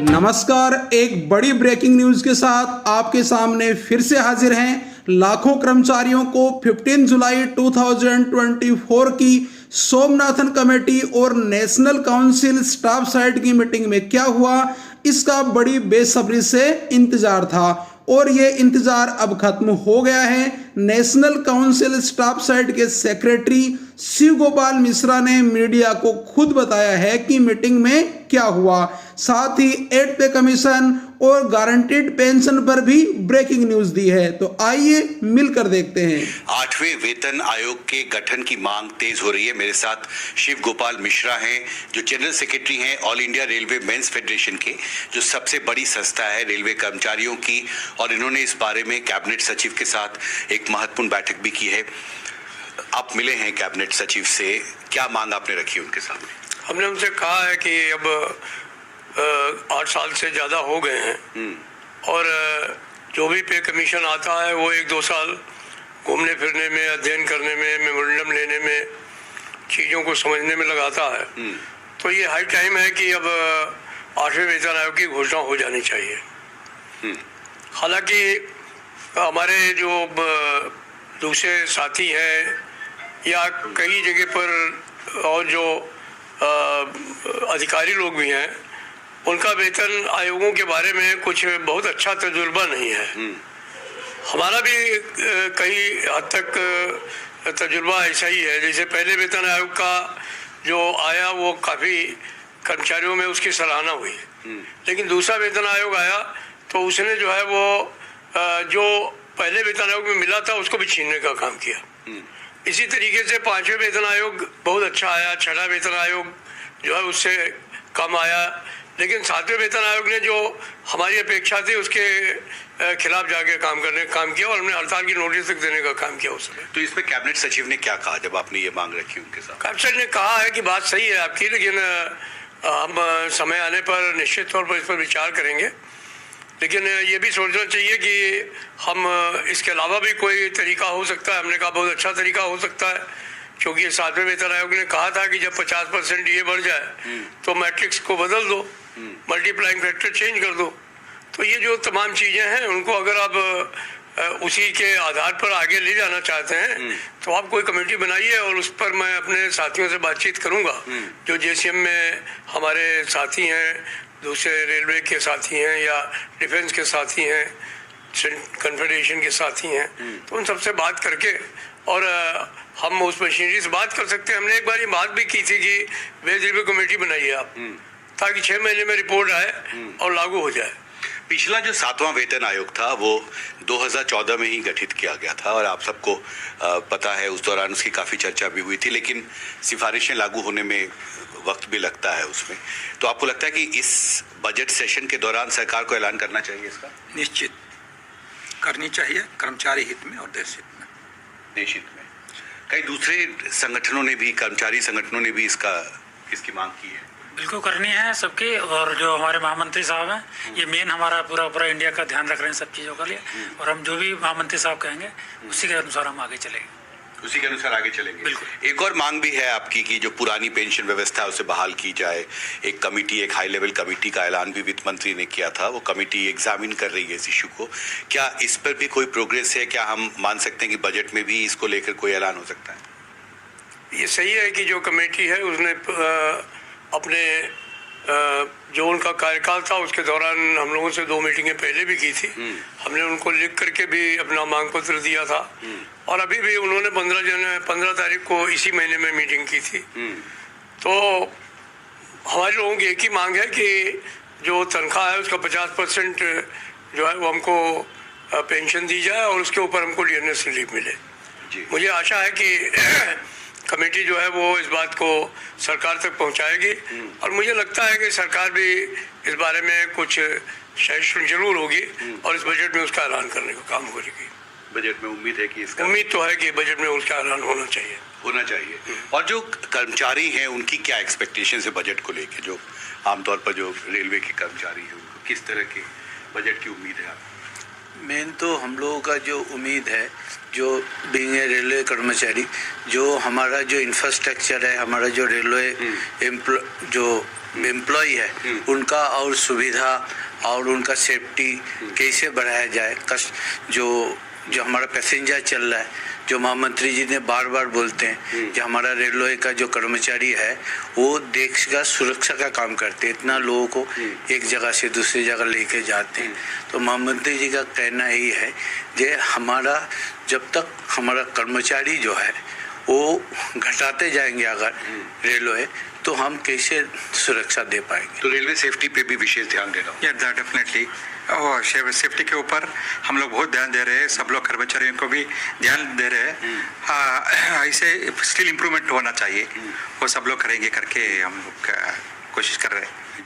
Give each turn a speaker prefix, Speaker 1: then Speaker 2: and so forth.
Speaker 1: नमस्कार, एक बड़ी ब्रेकिंग न्यूज के साथ आपके सामने फिर से हाजिर हैं। लाखों कर्मचारियों को 15 जुलाई 2024 की सोमनाथन कमेटी और नेशनल काउंसिल स्टाफ साइट की मीटिंग में क्या हुआ, इसका बड़ी बेसब्री से इंतजार था और ये इंतजार अब खत्म हो गया है। नेशनल काउंसिल स्टाफ साइट के सेक्रेटरी शिव गोपाल मिश्रा ने मीडिया को खुद बताया है कि मीटिंग में क्या हुआ। साथ ही 8 पे कमीशन और गारंटीड पेंशन पर भी ब्रेकिंग न्यूज दी है, तो आइए मिलकर देखते हैं।
Speaker 2: 8वें वेतन आयोग के गठन की मांग तेज हो रही है। मेरे साथ शिव गोपाल मिश्रा हैं, जो जनरल सेक्रेटरी हैं all India railway men's federation के, जो सबसे बड़ी संस्था है रेलवे कर्मचारियों की, और इन्होंने इस बारे में कैबिनेट सचिव के साथ एक महत्वपूर्ण बैठक भी की है। आप मिले हैं कैबिनेट सचिव से, क्या मांग आपने रखी उनके सामने?
Speaker 3: हमने उनसे कहा है कि अब 8 साल से ज़्यादा हो गए हैं और जो भी पे कमीशन आता है वो 1-2 साल घूमने फिरने में, अध्ययन करने में, मेमोरेंडम लेने में, चीज़ों को समझने में लगाता है। तो ये हाई टाइम है कि अब 8वें वेतन आयोग की घोषणा हो जानी चाहिए। हालांकि हमारे जो दूसरे साथी हैं या कई जगह पर और जो अधिकारी लोग भी हैं, उनका वेतन आयोगों के बारे में कुछ बहुत अच्छा तजुर्बा नहीं है। हमारा भी कई हद तक तजुर्बा ऐसा ही है। जैसे पहले वेतन आयोग का जो आया वो काफ़ी कर्मचारियों में उसकी सराहना हुई, लेकिन दूसरा वेतन आयोग आया तो उसने जो है वो जो पहले वेतन आयोग में मिला था उसको भी छीनने का काम किया। इसी तरीके से 5वें वेतन आयोग बहुत अच्छा आया, 6वां वेतन आयोग जो है उससे कम आया, लेकिन 7वें वेतन आयोग ने जो हमारी अपेक्षा थी उसके खिलाफ जाके काम किया और हमने हड़ताल की नोटिस तक देने का काम किया उस समय।
Speaker 2: तो इसमें कैबिनेट सचिव ने क्या कहा जब आपने ये मांग रखी उनके साथ?
Speaker 3: कैबिनेट सचिव ने कहा है कि बात सही है आपकी, लेकिन हम समय आने पर निश्चित तौर पर इस पर विचार करेंगे। लेकिन ये भी सोचना चाहिए कि हम इसके अलावा भी कोई तरीका हो सकता है। हमने कहा बहुत अच्छा तरीका हो सकता है, क्योंकि 7वें वेतन आयोग ने कहा था कि जब 50% ये बढ़ जाए तो मैट्रिक्स को बदल दो, मल्टीप्लाइंग फैक्टर चेंज कर दो। तो ये जो तमाम चीज़ें हैं उनको अगर आप उसी के आधार पर आगे ले जाना चाहते हैं तो आप कोई कमेटी बनाइए और उस पर मैं अपने साथियों से बातचीत करूंगा। जो जेसीएम में हमारे साथी हैं, दूसरे रेलवे के साथी हैं या डिफेंस के साथी हैं, कन्फेडरेशन के साथी हैं, तो उन सबसे बात करके और हम उस मशीनरी से बात कर सकते हैं। हमने एक बार ये बात भी की थी कि वेज रेलवे कमेटी बनाइए आप, ताकि 6 महीने में रिपोर्ट आए और लागू हो जाए।
Speaker 2: पिछला जो 7वां वेतन आयोग था वो 2014 में ही गठित किया गया था और आप सबको पता है उस दौरान उसकी काफ़ी चर्चा भी हुई थी, लेकिन सिफारिशें लागू होने में वक्त भी लगता है उसमें। तो आपको लगता है कि इस बजट सेशन के दौरान सरकार को ऐलान करना चाहिए इसका?
Speaker 4: निश्चित करनी चाहिए, कर्मचारी हित में और देश हित में।
Speaker 2: देश हित में कई दूसरे संगठनों ने भी, कर्मचारी संगठनों ने भी इसकी मांग की है।
Speaker 5: बिल्कुल करनी है सबकी, और जो हमारे महामंत्री साहब हैं ये मेन हमारा पूरा इंडिया का ध्यान रख रहे हैं सब चीज़ों के लिए, और हम जो भी महामंत्री साहब कहेंगे उसी के अनुसार हम आगे चलेंगे।
Speaker 2: उसी के अनुसार आगे चलेंगे।
Speaker 5: बिल्कुल।
Speaker 2: एक और मांग भी है आपकी कि जो पुरानी पेंशन व्यवस्था है उसे बहाल की जाए। एक कमेटी, एक हाई लेवल कमेटी का ऐलान भी वित्त मंत्री ने किया था, वो कमेटी एग्जामिन कर रही है इस इशू को। क्या इस पर भी कोई प्रोग्रेस है? क्या हम मान सकते हैं कि बजट में भी इसको लेकर कोई ऐलान हो सकता है?
Speaker 3: ये सही है कि जो कमेटी है उसने अपने जो उनका कार्यकाल था उसके दौरान हम लोगों से 2 मीटिंगें पहले भी की थी। हमने उनको लिख करके भी अपना मांग पत्र दिया था और अभी भी उन्होंने 15 तारीख को इसी महीने में मीटिंग की थी। तो हमारे लोगों की एक ही मांग है कि जो तनख्वाह है उसका 50% जो है वो हमको पेंशन दी जाए और उसके ऊपर हमको डियरनेस रिलीफ मिले। मुझे आशा है कि कमेटी जो है वो इस बात को सरकार तक पहुंचाएगी और मुझे लगता है कि सरकार भी इस बारे में कुछ सहिष्णु जरूर होगी और इस बजट में उसका ऐलान करने का काम करेगी।
Speaker 2: बजट में उम्मीद है कि इसका,
Speaker 3: उम्मीद तो है कि बजट में उसका ऐलान होना चाहिए।
Speaker 2: और जो कर्मचारी हैं उनकी क्या एक्सपेक्टेशन है बजट को लेकर? जो आमतौर पर जो रेलवे के कर्मचारी हैं उनको किस तरह के बजट की उम्मीद है?
Speaker 4: मेन तो हम लोगों का जो उम्मीद है,
Speaker 6: जो बीइंग ए रेलवे कर्मचारी, जो हमारा जो इंफ्रास्ट्रक्चर है, हमारा जो रेलवे जो एम्प्लॉय है, उनका और सुविधा और उनका सेफ्टी कैसे बढ़ाया जाए। जो हमारा पैसेंजर चल रहा है, जो महामंत्री जी ने बार बार बोलते हैं कि हमारा रेलवे का जो कर्मचारी है वो देश का सुरक्षा का काम करते हैं, इतना लोगों को एक जगह से दूसरी जगह लेके जाते हैं। तो महामंत्री जी का कहना यही है कि हमारा जब तक हमारा कर्मचारी जो है वो घटाते जाएंगे अगर रेलवे, तो हम कैसे सुरक्षा दे पाएंगे।
Speaker 2: तो रेलवे सेफ्टी पे भी विशेष ध्यान देना होगा।
Speaker 4: या डेफिनेटली सेफ्टी के ऊपर हम लोग बहुत ध्यान दे रहे हैं, सब लोग कर्मचारियों को भी ध्यान दे रहे हैं। ऐसे स्टिल इम्प्रूवमेंट होना चाहिए, वो सब लोग करेंगे करके हम लोग कोशिश कर रहे हैं।